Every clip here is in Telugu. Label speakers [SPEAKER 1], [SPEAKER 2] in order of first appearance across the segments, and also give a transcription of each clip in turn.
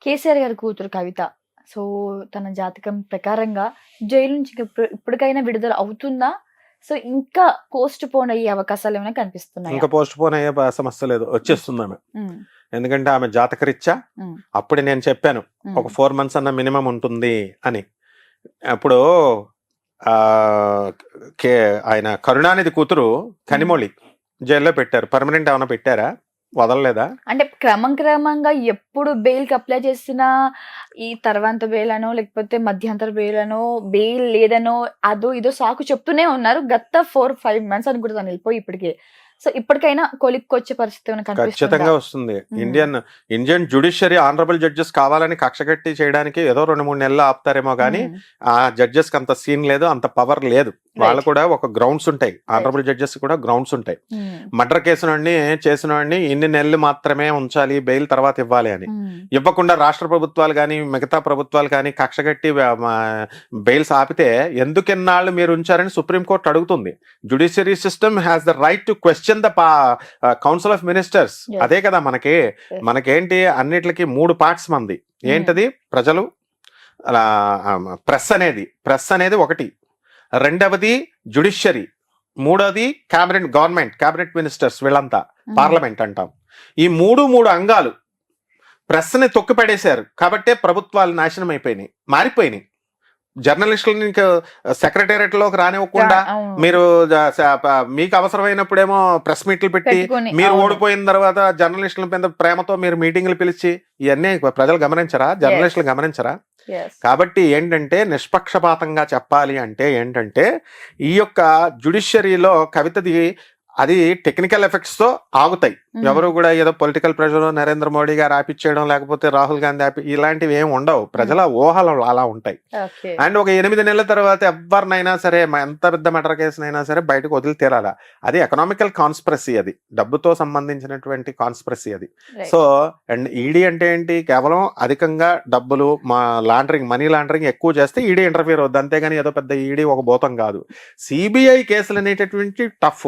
[SPEAKER 1] కేసీఆర్ గారి కూతురు కవిత. సో, తన జాతకం ప్రకారంగా జైలు నుంచి ఇప్పటికైనా విడుదల అవుతుందా? సో, ఇంకా పోస్ట్‌పోన్ అయ్యే అవకాశాలేమైనా కనిపిస్తున్నాయా?
[SPEAKER 2] ఇంకా పోస్ట్ పోన్ అయ్యే సమస్య లేదు, వచ్చేస్తుంది ఆమె.
[SPEAKER 1] హ్మ్.
[SPEAKER 2] ఎందుకంటే ఆమె జాతకరీత్యా
[SPEAKER 1] హ్మ్.
[SPEAKER 2] అప్పుడు నేను చెప్పాను ఒక
[SPEAKER 1] హ్మ్.
[SPEAKER 2] 4 మంత్స్ అన్న మినిమం ఉంటుంది అని. అప్పుడు ఆ ఆయన కరుణానిధి కూతురు కనిమొళి జైల్లో పెట్టారు. పర్మనెంట్ ఏమైనా పెట్టారా? వదలలేదా?
[SPEAKER 1] అంటే క్రమంగా ఎప్పుడు బెయిల్‌కి అప్లై చేసినా ఈ తర్వాంత బెయిల్ అనో, లేకపోతే మధ్యంతర బెయిల్ అనో, బెయిల్ లేదనో, అదో ఇదో సాకు చెప్తూనే ఉన్నారు. గత 4, 5 మంత్స్ అనుకుంటా తను వెళ్ళిపోయి ఇప్పటికే. సో, ఇప్పటికైనా కొలిక్కొచ్చే పరిస్థితి ఏమైనా కనిపిస్తుందా?
[SPEAKER 2] ఖచ్చితంగా వస్తుంది.
[SPEAKER 1] హ్మ్.
[SPEAKER 2] ఇండియన్ జ్యుడిషియరీ ఆనరబుల్ జడ్జెస్ కావాలని కక్షగట్టి చేయడానికి ఏదో 2-3 నెలలు ఆపుతారేమో గానీ
[SPEAKER 1] హ్మ్.
[SPEAKER 2] ఆ జడ్జెస్ కి అంత సీన్ లేదు, అంత పవర్ లేదు. వాళ్ళు
[SPEAKER 1] రైట్.
[SPEAKER 2] కూడా ఒక గ్రౌండ్స్ ఉంటాయి,
[SPEAKER 1] రైట్.
[SPEAKER 2] ఆనరబుల్ జడ్జెస్ కూడా గ్రౌండ్స్ ఉంటాయి.
[SPEAKER 1] హ్మ్.
[SPEAKER 2] మర్డర్ కేసుని చేసిన వాడిని ఇన్ని నెలలు మాత్రమే ఉంచాలి, బెయిల్ తర్వాత ఇవ్వాలి అని.
[SPEAKER 1] హ్మ్.
[SPEAKER 2] ఇవ్వకుండా రాష్ట్ర ప్రభుత్వాలు కానీ మిగతా ప్రభుత్వాలు కానీ కక్షగట్టి బెయిల్స్ ఆపితే ఎందుకెన్నాళ్ళు మీరు ఉంచారని సుప్రీంకోర్టు అడుగుతుంది. Judiciary system has the right to question the council of ministers.
[SPEAKER 1] Yes.
[SPEAKER 2] అదే కదా మనకి.
[SPEAKER 1] Yes.
[SPEAKER 2] మనకేంటి అన్నిటికి 3 పార్ట్స్ మంది. ఏంటది? ప్రజలు, అలా ప్రెస్ అనేది ఒకటి, రెండవది జ్యుడిషియరీ, మూడోది గవర్నమెంట్ మినిస్టర్స్, వీళ్ళంతా పార్లమెంట్ అంటాం. ఈ మూడు అంగాలు ప్రెస్ని తొక్కిపడేశారు కాబట్టే ప్రభుత్వాలు నాశనం అయిపోయినాయి, మారిపోయినాయి. జర్నలిస్టులను ఇంకా సెక్రటేరియట్ లోకి రానివ్వకుండా
[SPEAKER 1] అవును.
[SPEAKER 2] మీరు మీకు అవసరమైనప్పుడేమో ప్రెస్ మీట్లు పెట్టి
[SPEAKER 1] పెట్టుకొని,
[SPEAKER 2] మీరు
[SPEAKER 1] అవును.
[SPEAKER 2] ఓడిపోయిన తర్వాత జర్నలిస్టుల మీద ప్రేమతో మీరు మీటింగ్లు పిలిచి ఇవన్నీ ప్రజలు గమనించరా? జర్నలిస్టులు గమనించరా?
[SPEAKER 1] Yes.
[SPEAKER 2] కాబట్టి ఏంటంటే నిష్పక్షపాతంగా చెప్పాలి అంటే ఏంటంటే ఈ యొక్క జ్యుడిషియరీలో కవితది అది టెక్నికల్ ఎఫెక్ట్స్ తో ఆగుతాయి. ఎవరు కూడా ఏదో పొలిటికల్ ప్రెషర్, నరేంద్ర మోడీ గారు ఆపిచ్చేయడం, లేకపోతే రాహుల్ గాంధీ ఇలాంటివి ఏమి ఉండవు. ప్రజల ఊహలు అలా ఉంటాయి.
[SPEAKER 1] Okay.
[SPEAKER 2] అండ్ ఒక 8 నెలల తర్వాత ఎవరినైనా సరే, ఎంత పెద్ద మర్డర్ కేసునైనా సరే బయటకు వదిలి తీరాలా. అది ఎకనామికల్ కాన్స్పిరసీ, అది డబ్బుతో సంబంధించినటువంటి కాన్స్పిరసీ అది.
[SPEAKER 1] Right.
[SPEAKER 2] సో అండ్ ఈడీ అంటే ఏంటి? కేవలం అధికంగా డబ్బులు మనీ లాండరింగ్ ఎక్కువ చేస్తే ఈడీ ఇంటర్ఫియర్ అవుద్ది, అంతేగాని ఏదో పెద్ద ఈడీ ఒక భూతం కాదు. సిబిఐ కేసులు అనేటటువంటి టఫ్.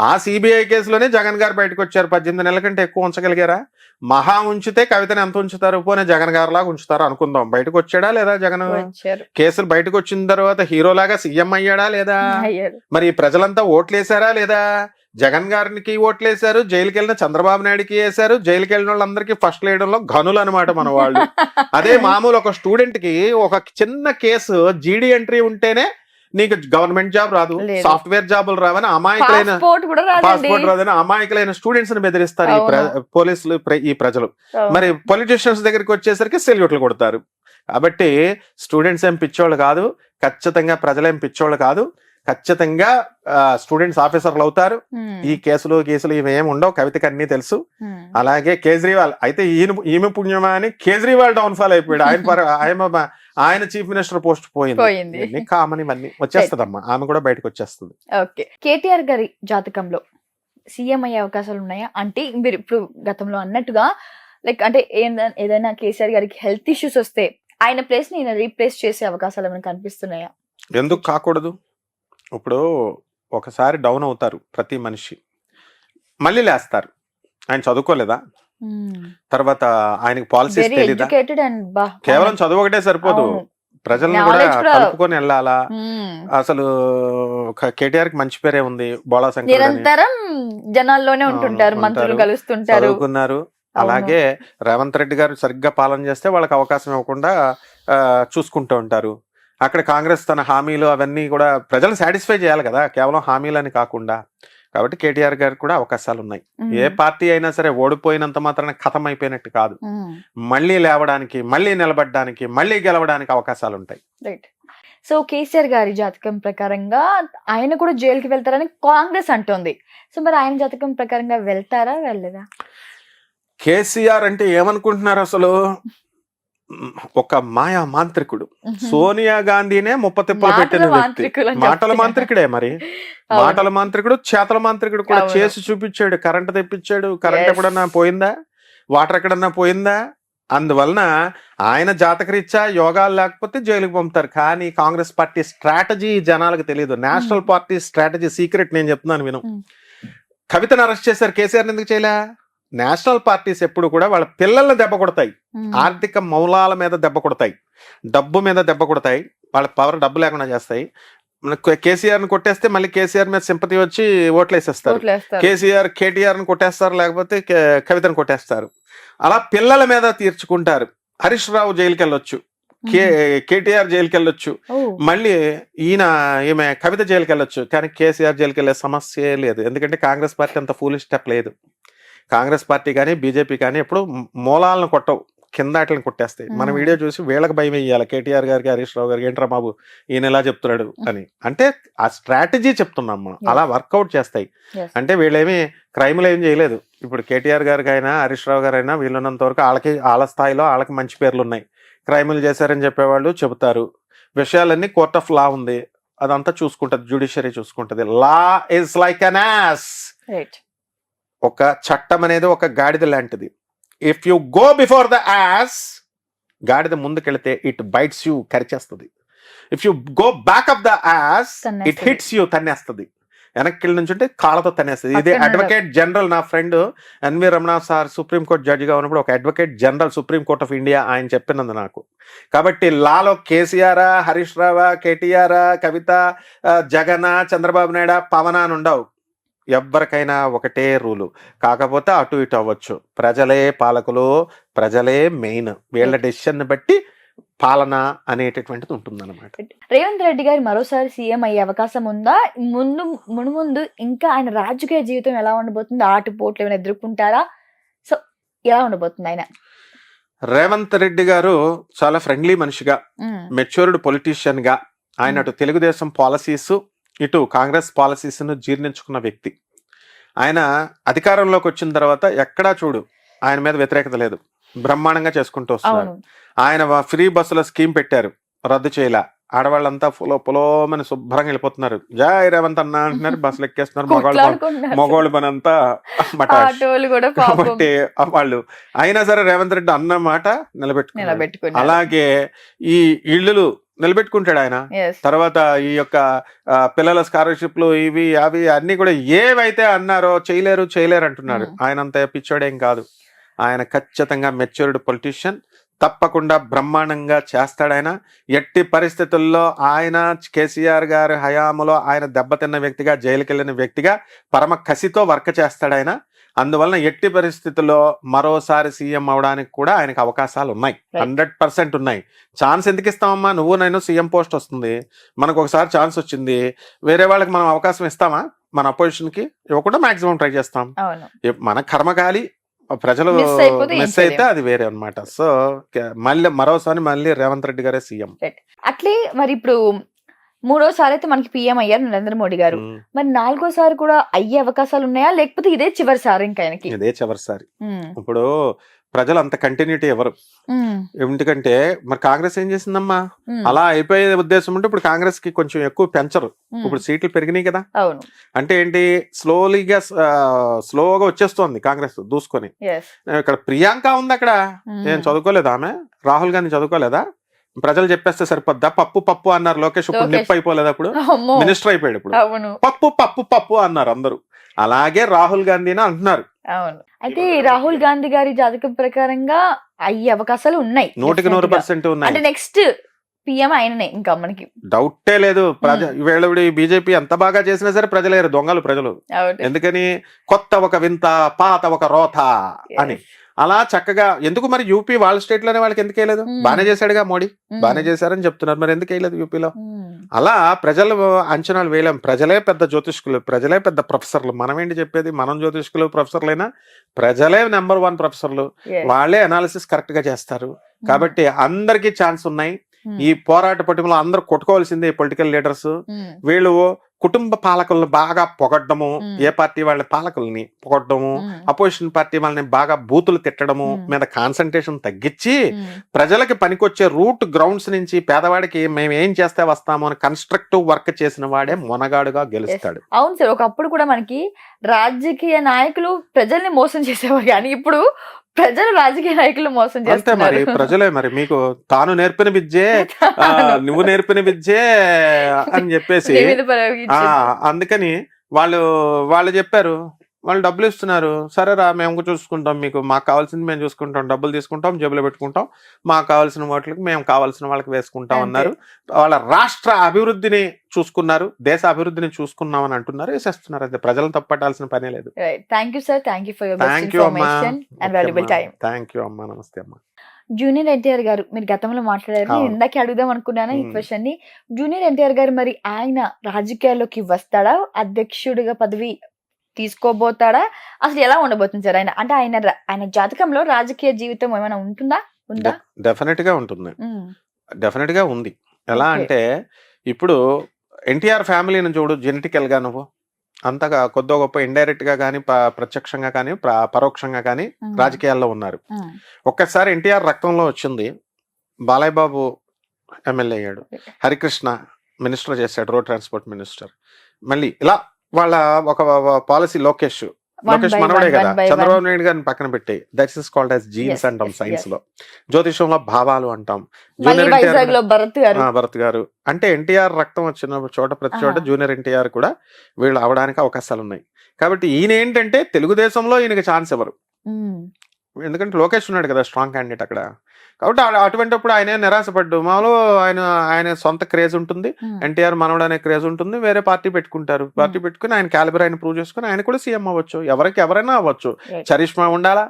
[SPEAKER 2] ఆ సిబిఐ కేసులోనే జగన్ గారు బయటకు వచ్చారు. 18 నెలల కంటే ఎక్కువ ఉంచగలిగారా? మహా ఉంచితే కవితను ఎంత ఉంచుతారు? పోనీ జగన్ గారు లాగా ఉంచుతారు అనుకుందాం. బయటకు వచ్చాడా లేదా జగన్?
[SPEAKER 1] వచ్చారు.
[SPEAKER 2] కేసులు బయటకు వచ్చిన తర్వాత హీరోలాగా సీఎం అయ్యాడా లేదా?
[SPEAKER 1] అయ్యారు.
[SPEAKER 2] మరి ప్రజలంతా ఓట్లేసారా లేదా? జగన్ గారికి ఓట్లేశారు, జైలుకి వెళ్ళిన చంద్రబాబు నాయుడుకి వేశారు. జైలుకి వెళ్ళిన వాళ్ళందరికీ ఫస్ట్ లేయడంలో ఘనులు అనమాట మన వాళ్ళు. అదే మామూలు ఒక స్టూడెంట్ కి ఒక చిన్న కేసు జీడీ ఎంట్రీ ఉంటేనే నీకు గవర్నమెంట్ జాబ్ రాదు,
[SPEAKER 1] లేదు.
[SPEAKER 2] సాఫ్ట్వేర్ జాబులు రావని అమాయకులైన పాస్పోర్ట్ రాదని అమాయకులైన స్టూడెంట్స్ ని బెదిరిస్తారు ఈ పోలీసులు, ఈ ప్రజలు. మరి పొలిటీషియన్స్ దగ్గరికి వచ్చేసరికి సెల్యూట్లు కొడతారు. కాబట్టి స్టూడెంట్స్ ఏం పిచ్చోళ్ళు కాదు, ఖచ్చితంగా ప్రజలేం పిచ్చోళ్ళు కాదు. ఖచ్చితంగా స్టూడెంట్స్ ఆఫీసర్లు అవుతారు. ఈ కేసులు ఇవేం ఉండవు. కవితకి అన్ని తెలుసు. అలాగే కేజ్రీవాల్ అయితే ఈమె పుణ్యమా అని కేజ్రీవాల్ డౌన్ ఫాల్ అయిపోయాడు. ఆయన చీఫ్ మినిస్టర్ పోస్ట్ పోయింది. కామన్, ఇవన్నీ వచ్చేస్తుందమ్మా, ఆమె కూడా బయటకు వచ్చేస్తుంది.
[SPEAKER 1] ఓకే. కేటీఆర్ గారి జాతకంలో సీఎం అయ్యే అవకాశాలు ఉన్నాయా? అంటే మీరు ఇప్పుడు గతంలో అన్నట్టుగా లైక్ అంటే ఏదైనా కేసీఆర్ గారికి హెల్త్ ఇష్యూస్ వస్తే ఆయన ప్లేస్ ని రీప్లేస్ చేసే అవకాశాలు ఏమైనా కనిపిస్తున్నాయా?
[SPEAKER 2] ఎందుకు కాకూడదు? ఇప్పుడు ఒకసారి డౌన్ అవుతారు ప్రతి మనిషి, మళ్ళీ లేస్తారు. ఆయన చదువుకోలేదా? తర్వాత ఆయనకి పాలసీస్ తెలీదా? కేవలం చదువు ఒకటే సరిపోదు, ప్రజలను కూడా కలుపుకొని వెళ్ళాలా. అసలు కేటీఆర్ కి మంచి పేరే ఉంది, బోళా శంకర్
[SPEAKER 1] నిరంతరం జనాల్లోనే ఉంటుంటారు, మంత్రులు కలుస్తుంటారు,
[SPEAKER 2] చదువుకున్నారు. అలాగే రేవంత్ రెడ్డి గారు సరిగ్గా పాలన చేస్తే వాళ్ళకి అవకాశం ఇవ్వకుండా చూసుకుంటూ ఉంటారు. అక్కడ కాంగ్రెస్ తన హామీలు అవన్నీ కూడా ప్రజలు సాటిస్ఫై చేయాలి కదా, కేవలం హామీలు అని కాకుండా. కాబట్టి కేటీఆర్ గారికి కూడా అవకాశాలు ఉన్నాయి. ఏ పార్టీ అయినా సరే ఓడిపోయినంత మాత్రాన ఖతం అయిపోయినట్టు కాదు. మళ్ళీ లేవడానికి, మళ్ళీ నిలబడడానికి, మళ్ళీ గెలవడానికి అవకాశాలు ఉంటాయి.
[SPEAKER 1] రైట్. సో కేసీఆర్ గారి జాతకం ప్రకారంగా ఆయన కూడా జైలుకి వెళ్తారని కాంగ్రెస్ అంటోంది. సో మరి ఆయన జాతకం ప్రకారంగా వెళ్తారా వెళ్ళలేదా?
[SPEAKER 2] కేసీఆర్ అంటే ఏమనుకుంటున్నారు అసలు? ఒక మాయా మాంత్రికుడు. సోనియా గాంధీనే ముప్పతిప్పలు పెట్టిన వ్యక్తి. మాటల మాంత్రికుడే. మరి మాటల మాంత్రికుడు, చేతల మాంత్రికుడు కూడా. చేసి చూపించాడు. కరెంట్ తెప్పించాడు. కరెంట్ ఎప్పుడన్నా పోయిందా? వాటర్ ఎక్కడన్నా పోయిందా? అందువలన ఆయన జాతకరీత్యా యోగాలు లేకపోతే జైలుకు పంపుతారు. కానీ కాంగ్రెస్ పార్టీ స్ట్రాటజీ జనాలకు తెలియదు. నేషనల్ పార్టీ స్ట్రాటజీ సీక్రెట్ నేను చెప్తున్నాను విను. కవితను అరెస్ట్ చేశారు, కేసీఆర్ ఎందుకు చేయలే? నేషనల్ పార్టీస్ ఎప్పుడు కూడా వాళ్ళ పిల్లల్ని దెబ్బ కొడతాయి, ఆర్థిక మూలాల మీద దెబ్బ కొడతాయి, డబ్బు మీద దెబ్బ కొడతాయి, వాళ్ళ పవర్ డబ్బు లేకుండా చేస్తాయి. కేసీఆర్ ని కొట్టేస్తే మళ్ళీ కేసీఆర్ మీద సింపతి వచ్చి ఓట్లు వేసేస్తారు. కేటీఆర్ ని కొట్టేస్తారు, లేకపోతే కవితను కొట్టేస్తారు. అలా పిల్లల మీద తీర్చుకుంటారు. హరీష్ రావు జైలుకి వెళ్ళొచ్చు, కేటీఆర్ జైలుకి వెళ్ళొచ్చు, మళ్ళీ ఈమె కవిత జైలుకి వెళ్ళొచ్చు. కానీ కేసీఆర్ జైలుకి వెళ్ళే సమస్య లేదు. ఎందుకంటే కాంగ్రెస్ పార్టీ అంత ఫూలిష్ స్టెప్ లేదు. కాంగ్రెస్ పార్టీ కానీ బీజేపీ కానీ ఎప్పుడు మూలాలను కొట్టవు, కింద వాటిని కొట్టేస్తాయి. మన వీడియో చూసి వీళ్ళకి భయం వేయాలి, కేటీఆర్ గారికి హరీష్ రావు గారికి, ఏంట్రా బాబు ఈయన ఎలా చెప్తున్నాడు అని. అంటే ఆ స్ట్రాటజీ చెప్తున్నాం మనం, అలా వర్కౌట్ చేస్తాయి. అంటే వీళ్ళేమి క్రైమ్లు ఏం చేయలేదు. ఇప్పుడు కేటీఆర్ గారికి అయినా హరీష్ రావు గారు అయినా వీళ్ళున్నంత వరకు వాళ్ళ స్థాయిలో వాళ్ళకి మంచి పేర్లు ఉన్నాయి. క్రైములు చేశారని చెప్పేవాళ్ళు చెబుతారు. విషయాలన్నీ కోర్ట్ ఆఫ్ లా ఉంది, అదంతా చూసుకుంటది, జ్యుడిషియరీ చూసుకుంటది. Law is like an ass. ఒక చట్టం అనేది ఒక గాడిద లాంటిది. If you go before the ass, గాడిద ముందుకెళ్తే ఇట్ బైట్స్ యూ, కరిచేస్తుంది. If you go back of the ass, it hits you, తన్నేస్తుంది. వెనక్కి నుంచి ఉంటే కాళ్ళతో తనేస్తుంది. ఇదే అడ్వకేట్ జనరల్, నా friend N V Ramana sir supreme court జడ్జిగా ఉన్నప్పుడు ఒక advocate general supreme court of India ఆయన చెప్పినది నాకు. కాబట్టి లాలో కేసీఆర్, హరీష్ రావు, కేటీఆర్, కవిత, జగన్, చంద్రబాబు నాయుడు, పవన్ అని ఉండవు. ఎవరికైనా ఒకటే రూలు, కాకపోతే అటు ఇటు అవ్వచ్చు. ప్రజలే పాలకులు, ప్రజలే మెయిన్. వీళ్ళ డెసిషన్ బట్టి పాలన అనేటటువంటిది ఉంటుందన్నమాట.
[SPEAKER 1] రేవంత్ రెడ్డి గారు మరోసారి సీఎం అయ్యే అవకాశం ఉందా? ముందు ఇంకా ఆయన రాజకీయ జీవితం ఎలా ఉండబోతుంది? ఆటుపోట్లు ఏమైనా ఎదుర్కొంటారా? సో ఎలా ఉండబోతుంది ఆయన?
[SPEAKER 2] రేవంత్ రెడ్డి గారు చాలా ఫ్రెండ్లీ మనిషిగా, మెచ్యూర్డ్ పొలిటీషియన్ గా, ఆయన అటు తెలుగుదేశం పాలసీస్, ఇటు కాంగ్రెస్ పాలసీస్ ను జీర్ణించుకున్న వ్యక్తి. ఆయన అధికారంలోకి వచ్చిన తర్వాత ఎక్కడా చూడు ఆయన మీద వ్యతిరేకత లేదు, బ్రహ్మాండంగా చేసుకుంటూ వస్తున్నారు. ఆయన ఫ్రీ బస్సుల స్కీమ్ పెట్టారు, రద్దు చేయలా. ఆడవాళ్ళంతా పొలోమని శుభ్రంగా వెళ్ళిపోతున్నారు, జై రేవంత్ అన్న అంటున్నారు, బస్సులు ఎక్కేస్తున్నారు. మగవాళ్ళు పని అంతా కాబట్టి వాళ్ళు. అయినా సరే రేవంత్ రెడ్డి అన్న మాట నిలబెట్టుకున్నారు. అలాగే ఈ ఇళ్ళు నిలబెట్టుకుంటాడు ఆయన. తర్వాత ఈ యొక్క పిల్లల స్కాలర్షిప్లు ఇవి అవి అన్ని కూడా ఏవైతే అన్నారో చేయలేరు అంటున్నారు. ఆయన అంత పిచ్చోడేం కాదు. ఆయన ఖచ్చితంగా మెచ్యూర్డ్ పొలిటీషియన్, తప్పకుండా బ్రహ్మాండంగా చేస్తాడు ఆయన. ఎట్టి పరిస్థితుల్లో ఆయన కేసీఆర్ గారి హయాములో ఆయన దెబ్బతిన్న వ్యక్తిగా, జైలుకి వెళ్ళిన వ్యక్తిగా పరమ కసితో వర్క్ చేస్తాడు ఆయన. అందువలన ఎట్టి పరిస్థితుల్లో మరోసారి సీఎం అవడానికి కూడా ఆయనకు అవకాశాలు ఉన్నాయి, 100% ఉన్నాయి. ఛాన్స్ ఎందుకు ఇస్తామమ్మా? నువ్వు నేను సీఎం పోస్ట్ వస్తుంది, మనకు ఒకసారి ఛాన్స్ వచ్చింది, వేరే వాళ్ళకి మనం అవకాశం ఇస్తామా? మన అపోజిషన్ కి ఇవ్వకుండా మాక్సిమం ట్రై చేస్తాం. మన కర్మగాలి, ప్రజలు మిస్ అయితే అది వేరే అన్నమాట. సో మరోసారి రేవంత్ రెడ్డి గారే సీఎం.
[SPEAKER 1] అట్లే మరి ఇప్పుడు మూడోసారి అయితే మనకి పిఎం అయ్యారు నరేంద్ర మోడీ గారు. మరి నాలుగోసారి కూడా అయ్యే అవకాశాలు ఉన్నాయా, లేకపోతే ఇదే చివరిసారి? ఇంకా ఆయనకి
[SPEAKER 2] ఇదే చివరిసారి. ఇప్పుడు ప్రజలు అంత కంటిన్యూటీ ఎవరు, ఎందుకంటే మరి కాంగ్రెస్ ఏం చేసిందమ్మా, అలా అయిపోయే ఉద్దేశం ఉంటే ఇప్పుడు కాంగ్రెస్ కి కొంచెం ఎక్కువ పెంచరు. ఇప్పుడు సీట్లు పెరిగినాయి కదా, అంటే ఏంటి, స్లోగా వచ్చేస్తోంది కాంగ్రెస్ దూసుకొని. ఇక్కడ ప్రియాంక ఉంది, అక్కడ ఏం చదువుకోలేదా ఆమె? రాహుల్ గాంధీ చదువుకోలేదా? ప్రజలు చెప్పేస్తే సరిపోద్దా? పప్పు అన్నారు లోకేష్, ఇప్పుడు నిప్పు అయిపోలేదు, అప్పుడు మినిస్టర్ అయిపోయాడు. ఇప్పుడు పప్పు అన్నారు అందరూ. అలాగే రాహుల్ గాంధీని అంటున్నారు.
[SPEAKER 1] అవును. అయితే రాహుల్ గాంధీ గారి జాతకం ప్రకారంగా అయ్యే అవకాశాలు ఉన్నాయి,
[SPEAKER 2] 100% ఉన్నాయి.
[SPEAKER 1] అంటే నెక్స్ట్ పిఎం ఆయననే, ఇంకా మనకి
[SPEAKER 2] డౌటే లేదు. వీళ్ళ బీజేపీ ఎంత బాగా చేసినా సరే ప్రజలేరు, దొంగలు ప్రజలు. ఎందుకని? కొత్త ఒక వింత, పాత ఒక రోత అని. అలా చక్కగా ఎందుకు మరి యూపీ వాళ్ళ స్టేట్ లోనే వాళ్ళకి ఎందుకు వేయలేదు? బానే చేశాడుగా మోడీ, బానే చేశారని చెప్తున్నారు, మరి ఎందుకు వేయలేదు యూపీలో? అలా ప్రజలు అంచనాలు వేయలేం. ప్రజలే పెద్ద జ్యోతిష్కులు, ప్రజలే పెద్ద ప్రొఫెసర్లు. మనం ఏంటి చెప్పేది? మనం జ్యోతిష్కులు ప్రొఫెసర్లైనా ప్రజలే నెంబర్ 1 ప్రొఫెసర్లు, వాళ్ళే అనాలిసిస్ కరెక్ట్ గా చేస్తారు. కాబట్టి అందరికీ ఛాన్స్ ఉన్నాయి. ఈ పోరాట పటిమలో అందరూ కొట్టుకోవాల్సిందే పొలిటికల్ లీడర్స్. వీళ్ళు కుటుంబ పాలకులను బాగా పొగడ్డము, ఏ పార్టీ వాళ్ళ పాలకుల్ని పొగడ్డము, అపోజిషన్ పార్టీ వాళ్ళని బాగా బూతులు తిట్టడము మీద కాన్సన్ట్రేషన్ తగ్గించి ప్రజలకి పనికొచ్చే రూట్ గ్రౌండ్స్ నుంచి పేదవాడికి మేము ఏం చేస్తే వస్తాము అని కన్స్ట్రక్టివ్ వర్క్ చేసిన వాడే మొనగాడుగా గెలుస్తాడు.
[SPEAKER 1] అవును సార్, ఒకప్పుడు కూడా మనకి రాజకీయ నాయకులు ప్రజల్ని మోసం చేసేవారు, కానీ ఇప్పుడు ప్రజలు రాజకీయ నాయకులు మోసం చేస్తారు.
[SPEAKER 2] మరి ప్రజలే మరి మీకు తాను నేర్పిన విద్యే నువ్వు నేర్పిన విద్యే అని చెప్పేసి అందుకని వాళ్ళు చెప్పారు, వాళ్ళు డబ్బులు ఇస్తున్నారు, సరేరా మేము చూసుకుంటాం, మీకు మాకు కావాల్సింది మేము చూసుకుంటాం, డబ్బులు తీసుకుంటాం, జేబులో పెట్టుకుంటాం, మాకు కావాల్సిన వాటికి మేము కావాల్సిన వాళ్ళకి వేసుకుంటాం అన్నారు. వాళ్ళ రాష్ట్ర అభివృద్ధిని చూసుకున్నారు, దేశ అభివృద్ధిని చూసుకున్నాం అని అంటున్నారు, వేసేస్తున్నారు. అదే ప్రజలను తప్పట్టాల్సిన పనే లేదు.
[SPEAKER 1] Thank you sir, thank you for your best
[SPEAKER 2] thank you అమ్మా.
[SPEAKER 1] Information and valuable time.
[SPEAKER 2] Thank you అమ్మా. నమస్తే అమ్మా.
[SPEAKER 1] జూనియర్ ఎన్టీఆర్ గారు మీరు గతంలో మాట్లాడారు, నేను ఇందాకే అడుగుదాం అనుకున్నాను ఈ క్వశ్చన్ ని. జూనియర్ ఎన్టీఆర్ గారు మరి ఆయన రాజకీయాల్లోకి వస్తాడా, అధ్యక్షుడిగా పదవి తీసుకోబోతాడా, అసలు ఎలా ఉండబోతుంది సార్ ఆయన? అంటే ఆయన జాతకంలో రాజకీయ జీవితం ఏమైనా ఉందా?
[SPEAKER 2] డెఫినెట్ గా ఉంటుంది, డెఫినెట్ గా ఉంది. ఎలా అంటే ఇప్పుడు ఎన్టీఆర్ ఫ్యామిలీని చూడు, జెనెటికల్ గా నువ్వు అంతగా కొద్దో గొప్ప ఇండైరెక్ట్ గా కానీ ప్రత్యక్షంగా కానీ పరోక్షంగా కానీ రాజకీయాల్లో ఉన్నారు. ఒక్కసారి ఎన్టీఆర్ రక్తంలో వచ్చింది. బాలయ్య బాబు ఎమ్మెల్యే అయ్యాడు, హరికృష్ణ మినిస్టర్ చేశాడు, రోడ్ ట్రాన్స్పోర్ట్ మినిస్టర్. మళ్ళీ ఇలా వాళ్ళ ఒక పాలసీ లోకేష్ మనవడే కదా, చంద్రబాబు నాయుడు గారిని పక్కన పెట్టి that's is called as jeans అంటాం సైన్స్ లో, జ్యోతిషంలో భావాలు అంటాం. జూనియర్ ఎన్టీఆర్ భరత్ గారు అంటే ఎన్టీఆర్ రక్తం వచ్చిన చోట ప్రతి చోట జూనియర్ ఎన్టీఆర్ కూడా వీళ్ళు అవడానికి అవకాశాలు ఉన్నాయి. కాబట్టి ఈయన ఏంటంటే తెలుగుదేశంలో ఈయనకి ఛాన్స్ ఇవ్వరు, ఎందుకంటే లోకేష్ ఉన్నాడు కదా స్ట్రాంగ్ క్యాండిడేట్ అక్కడ. కాబట్టి అటువంటిప్పుడు ఆయన నిరాశపడ్డు. మామూలు ఆయన సొంత క్రేజ్ ఉంటుంది, ఎన్టీఆర్ మనవడు అనే క్రేజ్ ఉంటుంది, వేరే పార్టీ పెట్టుకుంటారు. పార్టీ పెట్టుకుని ఆయన క్యాలిబర్ ఆయన ప్రూవ్ చేసుకుని ఆయన కూడా సీఎం అవ్వచ్చు, ఎవరైనా అవ్వచ్చు. చరిష్మా ఉండాలా,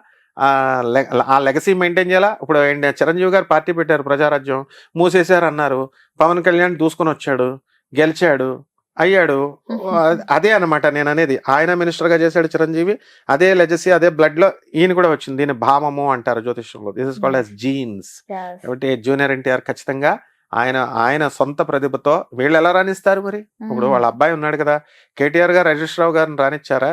[SPEAKER 2] ఆ లెగసీ మెయింటైన్ చేయాలా. ఇప్పుడు చిరంజీవి గారు పార్టీ పెట్టారు ప్రజారాజ్యం, మూసేశారు అన్నారు. పవన్ కళ్యాణ్ దూసుకొని వచ్చాడు, గెలిచాడు, అయ్యాడు. అదే అనమాట నేను అనేది. ఆయన మినిస్టర్ గా చేశాడు చిరంజీవి, అదే లెగసీ అదే బ్లడ్ లో ఈయన కూడా వచ్చింది. దీన్ని భామము అంటారు జ్యోతిష్యంలో, this is called as genes. కాబట్టి జూనియర్ ఎన్టీఆర్ ఖచ్చితంగా ఆయన సొంత ప్రతిభతో వీళ్ళు ఎలా రాణిస్తారు మరి? ఇప్పుడు వాళ్ళ అబ్బాయి ఉన్నాడు కదా, కేటీఆర్ గారు హరీష్ రావు గారిని రానిచ్చారా?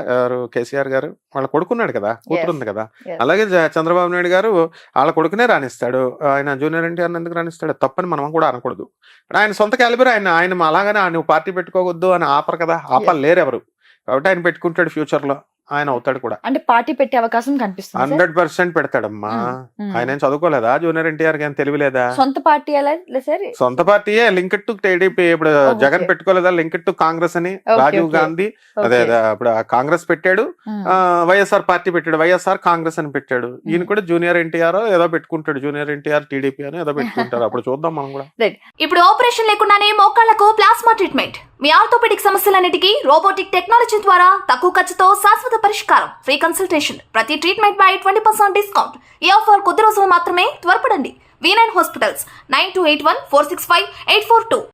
[SPEAKER 2] కేసీఆర్ గారు వాళ్ళ కొడుకున్నాడు కదా, కూతురుంది కదా. అలాగే చంద్రబాబు నాయుడు గారు వాళ్ళ కొడుకునే రాణిస్తాడు. ఆయన జూనియర్ ఎన్టీఆర్ ఎందుకు రాణిస్తాడు? తప్పని మనం కూడా అనకూడదు. ఆయన సొంత క్యాలిబర్ ఆయన అలాగనే నువ్వు పార్టీ పెట్టుకోవద్దు అని ఆపరు కదా, ఆపలు లేరు ఎవరు. కాబట్టి ఆయన పెట్టుకుంటాడు, ఫ్యూచర్ లో ఆయన అవుతాడు కూడా.
[SPEAKER 1] అంటే పార్టీ పెట్టే అవకాశం కనిపిస్తుంది.
[SPEAKER 2] 100% పెడతాడమ్మా. ఆయన ఏం చదువుకోలేదా? జూనియర్ ఎన్టీఆర్ ఏం తెలియలేదా?
[SPEAKER 1] సొంత పార్టీ
[SPEAKER 2] సొంత పార్టీయే లింక్ టు టీడీపీ. ఇప్పుడు జగన్ పెట్టుకోలేదా లింక్ టు కాంగ్రెస్ అని? రాజీవ్ గాంధీ అదే ఇప్పుడు కాంగ్రెస్ పెట్టాడు, వైఎస్ఆర్ పార్టీ పెట్టాడు, వైఎస్ఆర్ కాంగ్రెస్ అని పెట్టాడు. ఈయన కూడా జూనియర్ ఎన్టీఆర్ ఏదో పెట్టుకుంటాడు, జూనియర్ ఎన్టీఆర్ టీడీపీ అని ఏదో పెట్టుకుంటారు. అప్పుడు చూద్దాం మనం కూడా.
[SPEAKER 3] ఇప్పుడు ఆపరేషన్ లేకుండానే మోకాళ్లకు ప్లాస్మా ట్రీట్మెంట్, మీ ఆర్థోపెడిక్ సమస్యలన్నిటికీ రోబోటిక్ టెక్నాలజీ ద్వారా తక్కువ ఖర్చుతో శాశ్వత పరిష్కారం, ఫ్రీ కన్సల్టేషన్, ప్రతి ట్రీట్మెంట్ పై 20% డిస్కౌంట్. ఈ ఆఫర్ కొద్ది రోజులు మాత్రమే, త్వరపడండి. V9 hospitals 9281465842.